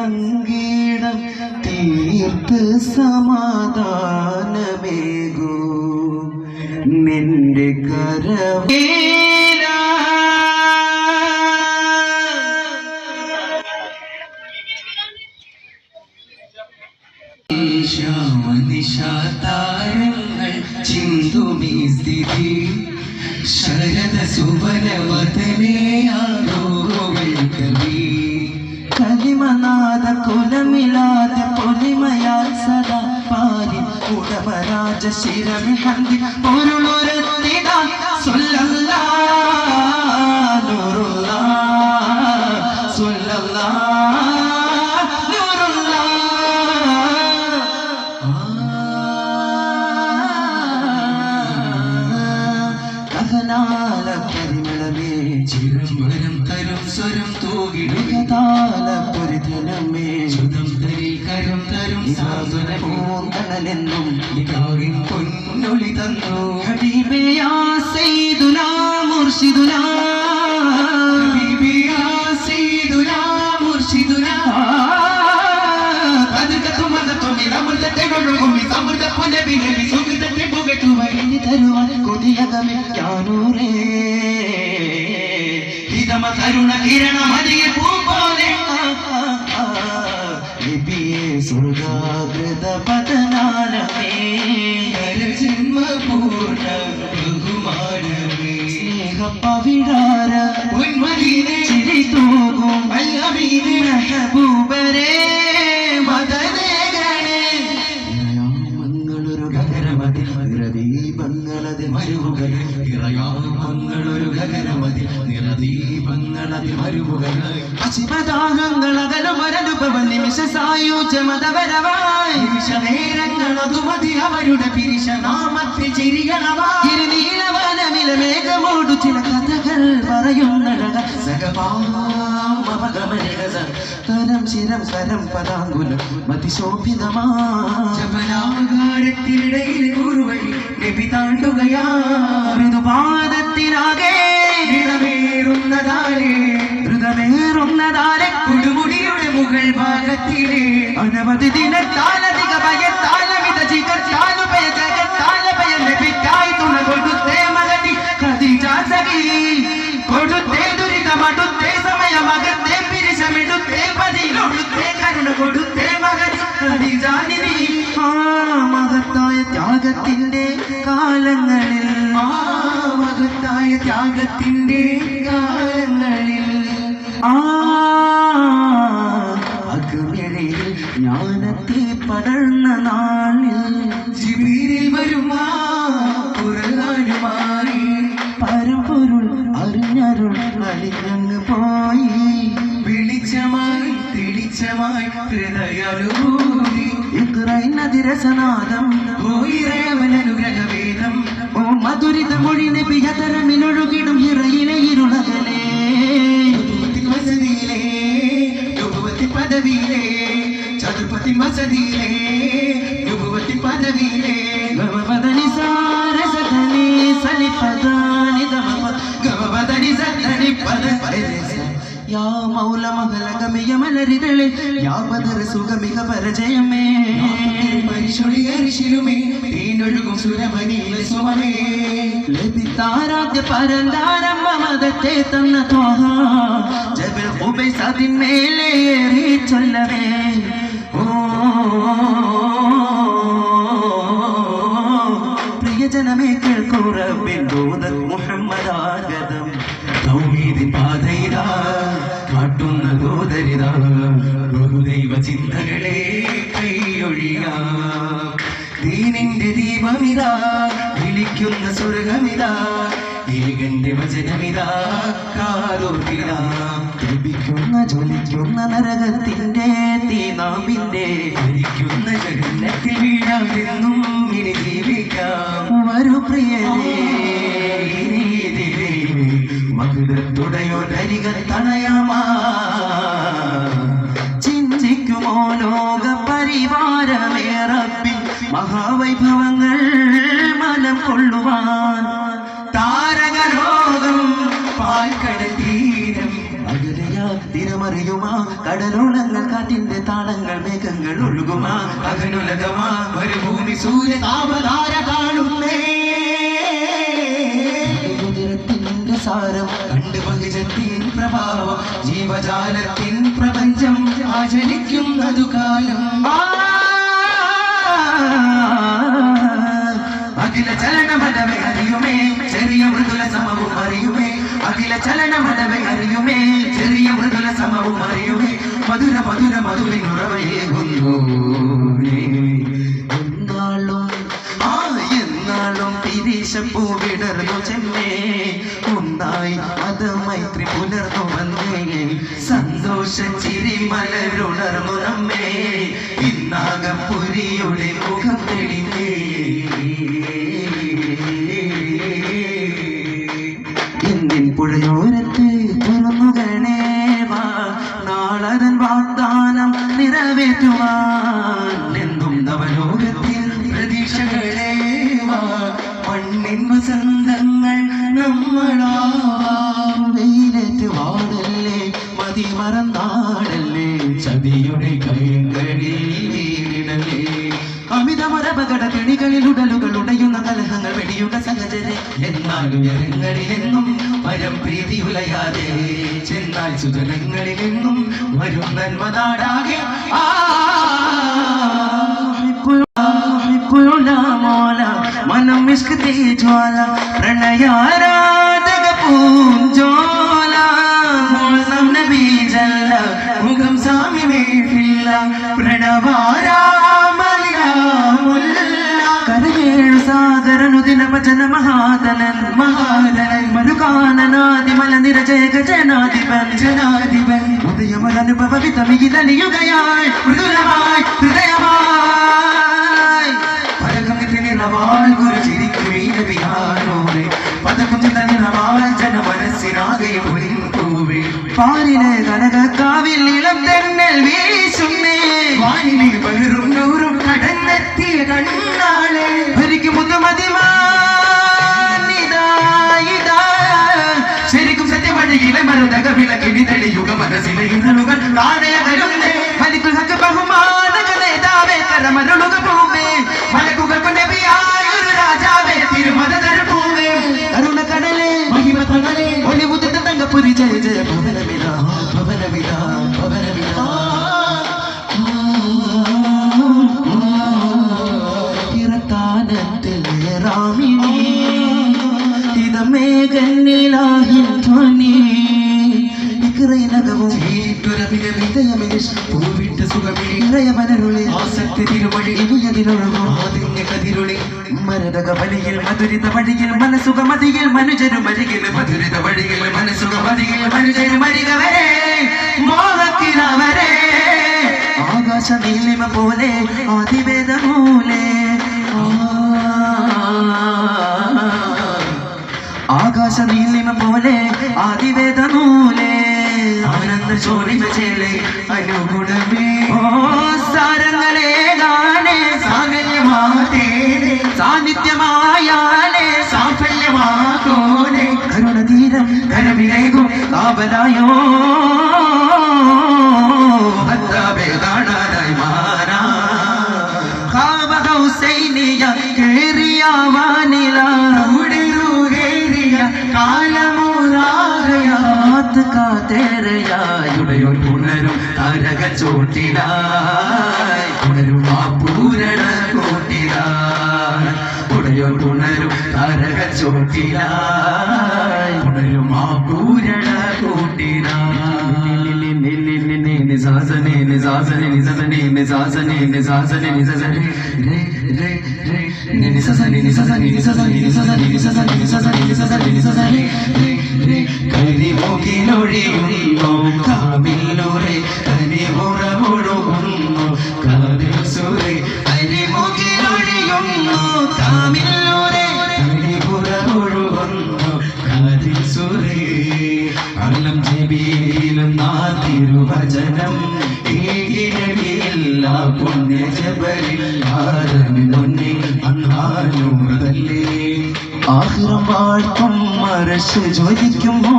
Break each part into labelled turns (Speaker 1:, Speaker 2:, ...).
Speaker 1: സങ്കീടം തീർത്ത് സമാധാനമേകൂ നിന്റെ നിശാതാരങ്ങൾ ചിന്തുമീ സ്ഥിതി ശരദ സുവനവദനയാരോകൾ കവി കലിമനാദ കുലമിലാദ പൊലിമയാൽ സദാ പാലിൻ ഉടമരാജ ശിരമി ഹന്തി പൊരുളുരത്തിട സ്വല്ലല്ലാഹ് നൂറുല്ലാഹ് സ്വല്ലല്ലാഹ് പരിമളമേ ചിരംവരം തരും സ്വരം തൂകിടുകതാല പൊരിതലമേ ചുതം തരിൽ കരം തരും സാധനമോങ്ങലെന്നും നികാവിൻ പൊന്നൊളി തന്നു ഹബീബേ യാ സയ്യിദുനാ മുർശിദുനാ ഹബീബേ യാ സയ്യിദുനാ മുർശിദുനാ പദകതു മദതു നിലമുല്ലത്തെ ഗൊഴുകുമി സമൃദ്ധ പൊന്നബി നബി സുഗതത്തെ പുകട്ടു വഴിഞ്ഞു തരുവാൻ കൊതിയകമേ യാനൂരേ ഹിതമ തരുണ കിരണ മതിയെ പൂ പോലെ ലിപിയെ സ്വർഗാകൃത പതനാലമേ ജന്മ പൂർണ്ണ ബഹുമാനമേ സ്നേഹപ്പവിടാര പൊന്മദീനെ ചിരി തൂകും അല്ലമീനെ മെഹബൂബരേ നിറദീപങ്ങളതിൽ മരുവുകൾ ഇറയാമങ്ങളൊരു ഗഗനമതിൽ നിറദീപങ്ങളതിൽ മരുവുകൾ അശിവദാഹങ്ങൾ അകലമരനുഭവ നിമിഷ സായുജമതപരമായി നിമിഷനേരങ്ങളതുമതി അവരുടെ പിരിശനാമത്തിൽ ചിരികളവായി നീലവനമില മേഘമോടു ചില കഥകൾ പറയുന്നഴക സകവാമപഗമനികരം ശിരം കരം പദാങ്കുലം മതിശോഭിതമാ ജപനാകാരത്തിനിടയിൽ ഉരുവഴി നബി താണ്ടുകയാ മൃദുപാദത്തിനാകെ ൃതമേറുന്നതാരെ കൊടുമുടിയുടെ മുകൾ ഭാഗത്തിലെ അനവധി ദിനത്താലധിക ഭയത്താലമിത ചികർത്താലുപയ ജഗത്താലഭയ ലഭിക്കായി തുണ കൊടുത്തേ മകതി ഖദീജ സഖി കൊടുത്തേ ദുരിതമടുത്തേ സമയമകത്തേ പിരിശമിടുത്തേ പതിയിലൊടുത്തേ കരുണ കൊടുത്തേ മകതി ഖദീജ നിധി മഹത്തായ ത്യാഗത്തിന്റെ കാലങ്ങളിൽ മഹത്തായ ത്യാഗത്തിന്റെ കാലങ്ങളിൽ അഗ്നിയിൽ ജ്ഞാനത്തെ പടർന്ന നാളിൽ ജിബീരിൽ വരുമാ ഖുർആനുമായി പരമ്പൊരുൾ അറിഞ്ഞരുൾ അലിഞ്ഞങ്ങ് പോയി വെളിച്ചമായി തെളിച്ചമായി ഹൃദയാനുഭൂതി ഇത്രയിന്നതിരസനാദം ഓയിരേവനുഗ്രഹവേദം ഓ മധുരിത മൊഴി നബിയതരമിലൊഴുകിടും ഇറയിലെ ഇരുളകലേ വസതിയിലേ നുബുവത്തി പദവിയിലേ ചതുർപ്പത്തി വസതിയിലേ നുബുവത്തി പദവിയിലേ ഗമപദനി സാരസധനി സലിപദാനി ദമപ ഗമപദനി സധനി പദ പരസ യാ മൗല മകളഗമിയ മലരിതളെ യാ ബദർ സുഗമിക പരജയമേ പരിശുളിയരിശിലുമേ തീനൊഴുകും സുരമണിയിലെ സുമമേ ലഭിത്താരാധ്യ പരന്താരം മമതത്തെ തന്ന ത്വഹ ജബൽ ഖുബൈസ് അതിന്മേലെ ഏറി ചൊല്ലവേ പ്രിയജനമേ കേൾക്കൂ റബ്ബിൻ ദൂതൻ മുഹമ്മദാഗതം തൗഹീദിൻ പാതയിതാ കാട്ടുന്ന ദൂതരിതാ ബഹുദൈവ ചിന്തകളെ കൈയൊഴിയാം ദീനിന്റെ ദീപമിതാ വിളിക്കുന്ന സ്വർഗമിതാ ഏകന്റെ വചനമിതാ കാതോർത്തിതാ ലഭിക്കുന്ന ജ്വലിക്കുന്ന നരകത്തിന്റെ തീനാവിന്റെ ഭരിക്കുന്ന ജഗന്നത്തിൽ വീഴാതെന്നും ഇനി ജീവിക്കാം വരൂ പ്രിയരേ മകുടത്തുടയോ ധരികത്തണയമാ ചിന്തിക്കുമോ ലോക പരിവാരമേ റബ്ബിൻ മഹാവൈഭവങ്ങൾ മനം കൊള്ളുവാൻ താരകലോകം പാൽക്കടൽ തീരം അകലയാ തിരമറിയുമാ കടലോളങ്ങൾ കാറ്റിന്റെ താളങ്ങൾ മേഘങ്ങൾ ഒഴുകുമാ അകനുലകമാ മരുഭൂമി സൂര്യ താപധാര കാണുന്നേ ഉദരത്തിന്റെ സാരം കണ്ട് പകിജത്തിൻ പ്രഭാവം ജീവജാലത്തിൻ പ്രപഞ്ചം ആചരിക്കുന്നതു കാലം അഖില ചലനമടവെ അറിയുമേ ചെറിയ മൃദുല സമവും അറിയുമേ അഖില ചലനമടവെ അറിയുമേ ചെറിയ മൃദുല സമവും അറിയുമേ മധുര മധുര മധുവിനുറവയേകുന്നു എന്നാളും തിരീശപ്പൂ വിടർന്നു ചെമ്മേ ഒന്നായി അത് മൈത്രി പുലർന്നു വന്നേ സന്തോഷ ചിരി മലരുണർന്നു നമ്മേ ഇന്നാകപ്പുരിയുടെ മുഖം തെളിഞ്ഞേ എന്തിൻ പുഴയോരത്ത് തുറന്നുകണേ വാ നാളതൻ വാഗ്ദാനം നിറവേറ്റുവാൻ എന്നും നവലോകത്തിൽ പ്രതീക്ഷകളേ വാ മണ്ണിൻ വസന്തങ്ങൾ നമ്മളാവാം വെയിലേറ്റ് വാടല്ലേ മതി മറന്നാടല്ലേ ചതിയുടെ കൈകളിൽ വീടല്ലേ അമിതമരപകട കെണികളിൽ ഉടലുകൾ ഉടയുന്ന കലഹങ്ങൾ വെടിയുക സഹജരെ എന്നാലും ജനങ്ങളിലെന്നും പരം പ്രീതി ഉലയാതെ ചെന്നാൽ സുജനങ്ങളിലെന്നും വരും നന്മനാടാകെ മനം മിഷ്കത്തെ ജ്വാല പ്രണയാരാധക പൂഞ്ചോല നബി ജല്ല മുഖം സാമി മേഫില്ല കരകേഴു സാഗരനു ദിനഭജന മഹാദനൻ മരുകാനനാദിമല നിരജയ ഗജനാധിപൻ ഉദയമനുഭവ വിതമിയിലലിയുകയായി മൃദുലമായി ഹൃദയമായി പരകമിതിനിറവാൾ ഗുരു ചിരിക്കുമീനവിയാനോരെ പദകുമിതനിറവാൾ ജന മനസ്സിനാകെയും ഒളിമ്പൂവേ പാലിലെ കനകക്കാവിൽ ഇളം തെന്നൽ വീശുന്നേ വാനിലെ പകരും നൂറും കടന്നെത്തിയ കണ്ണാളെ ഭരിക്കും ശരിക്കും സത്യവഴിയിലെ മരുതക വിളക്കിനി തെളിയുക മനസ്സിലെ ഇതളുകൾ താഴെയകലുന്നേ മലിക്കുൽ ഹക്ക് ബഹുമാനക നേതാവേ കരമരുളുക പൂവേ മലക്കുകൾക്ക് നബിയായൊരു രാജാവേ തിരുമത തരുപൂവേ കരുണ കടലേ മഹിമ തണലേ ഒളിവുതിട്ട തങ്കപ്പുരി ജയ ജയ ഭവനമിത ഭവനമിത ഭവനമിത റാമിനി ഇതമേഘന്നിലാഹിൻ ധ്വനി ഇക്രൈനകവും പൂവിട്ട് സുഖമിഴയമനരുളി ആസക്തി തിരുമഴി ഇവയതിലൊഴുകും കതിരുളി മരതക വഴിയിൽ മധുരിത വഴിയിൽ മനസുഖമതിയിൽ മനുജരുമരികിൽ മധുരിത വഴിയിൽ മനസുഖമതിയിൽ മനുജരുമരികവരെ മോഹത്തിനവരെ ആകാശ നീലിമ പോലെ ആദിവേദമൂലേ ആകാശ നീലിമ പോലെ ആദിവേദമൂലേ ആനന്ദ ചോരിമ ചേലേ അനുഗുണമേ ഓ സാരങ്ങളെ ഗാനേ സാഗല്യമാതേനെ സാന്നിധ്യമായാലേ സാഫല്യമാകോനെ കരുണതീരം കരവിലേകും കാവലായോ ഭദ്രാവേ കാണാനായി മാറാ കാവ ഹൗസൈനിയ കേറിയ വാനില കാലമൂറാകയാത്ത് കാതേറയായുടയൊരു പുണരും താരക ചോട്ടിലായി പുണരും ആ പൂരണ കോട്ടിലായി ഉടയൊരു പുണരും താരക ചോട്ടിലായി പുണരും ആ പൂരണ കോട്ടിലായി നിസാസനെ നിസാസനെ നിസസനെ നിസാസനെ നിസാസനെ നിസസനെ രേ രേ രേ നിസസനെ നിസസനെ നിസസനെ നിസസനെ നിസസനെ നിസസനെ നിസസനെ നിസസനെ രേ രേ കരിമോകിലൊഴിയുന്നു കാമിലൂരെ കരിമുറമുഴുകുന്നു കാതിൽ സുരേ കരിമോകിലൊഴിയുന്നു കാമിലൂരെ കരിമുറമുഴുകുന്നു കാതിൽ സുരേ അലം ജബീലും നാതിരുവചനം ഏകിനവിയില്ല പുണ്യ ജബലിൽ ആരമി മുന്നിൽ അന്നാനൂറതല്ലേ ആയിരം വാഴ്ത്തും അർശ് ജ്വലിക്കുമോ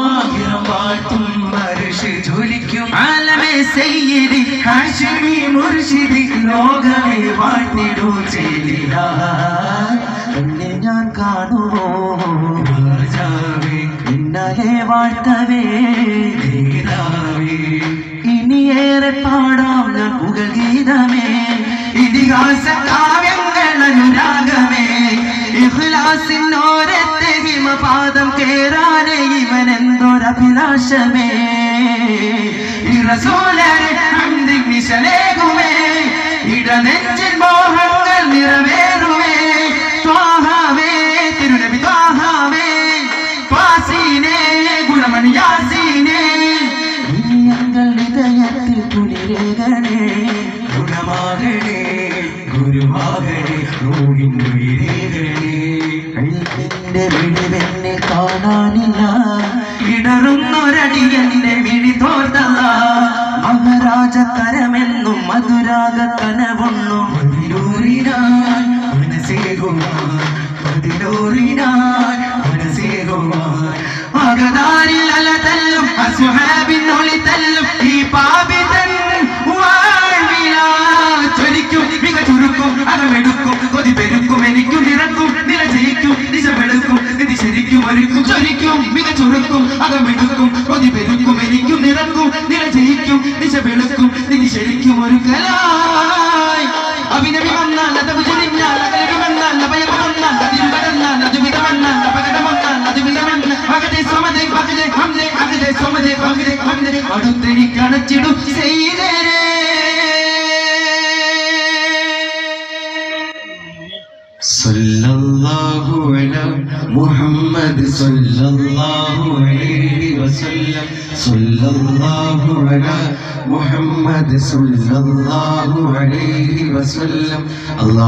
Speaker 1: ആയിരം വാഴ്ത്തും അർശ് ജ്വലിക്കും ആലമേ സയ്യിദി ഹാഷിമി മുർശിദി ലോകമേ വാഴ്ത്തിടൂ ചേലില എന്നെ ഞാൻ കാണുമോ രാജാവേ ഇന്നലെ വാഴ്ത്തവേ ഇനിയേറെ പാടാം ഞാൻ പുകൽഗീതമേ ഇതിഹാസ കാവ്യങ്ങൾ അനുരാഗമേ ഇഖ്ലാസിനോരത്തെ ഹിമപാദം കേറാനേ ഇവനെന്തൊരഭിലാഷമേ ഈ റസൂലരെ ഹംദിൻ നിശലേകുമേ ഇടനെഞ്ചിൽ മോഹങ്ങൾ നിറവേറുമേ ത്വാഹാവേ തിരുനബി ത്വാഹാവേ ഫാസീനേ ഗുണമണി യാസീനേ ഞങ്ങൾ ഹൃദയത്തിൽ കുളിരേകണേ ഗുണമാകണേ ഗുരുവാകണേ റൂഹിന്റെ വിരേകണേ എന്റെ വിളിവെന്നെ കാണാനില്ല ഇടറുന്നൊരടിയന്റെ വിളി തോർത്തല്ല മഹാരാജ കരമെന്നും മധുരാഗ കനവൊന്നും മതിലൂറിനാൻ മനസ്സേകുമാൻ മതിലൂറിനാൻ മനസ്സേകുമാൻ അകതാരിൽ അലതല്ലും അസ്ഹാബിനൊളി തല്ലും ഈ പാപിതൻ ചൊരിക്കും മിക ചുരുക്കും അകമെടുക്കും കൊതി പെരുക്കും എനിക്കും നിറക്കും നില ജയിക്കും ദിശ വെളുക്കും നിധി ശരിക്കും ഒരുക്കും ചൊരിക്കും മിക ചുരുക്കും അകമെടുക്കും കൊതി പെരുക്കും എനിക്കും നിറക്കും നില ജയിക്കും ദിശ വെളുക്കും നിധി ശരിക്കും ഒരുക്കലായി അഭിനവി വന്നാൽ അത് ചൊരിഞ്ഞാൽ അകലവി വന്നാൽ അഭയം വന്നാൽ അതിൽ പകർന്നാൽ അത് വിധമെന്നാൽ അപകടം വന്നാൽ അത് വിധമെന്ന് അകതെ സ്വമതേ പകതെ ഹംദേ അകതെ സ്വമതേ പകതെ ഹംദേ അടുത്തെനിക്കണച്ചിടും ചെയ്തേ സല്ലല്ലാഹു അലാ മുഹമ്മദ് സല്ലല്ലാഹു അലൈഹി വസല്ലം സല്ലല്ലാഹു അലാ മുഹമ്മദ് സല്ലല്ലാഹു അലൈഹി വസല്ലം അല്ലാഹ്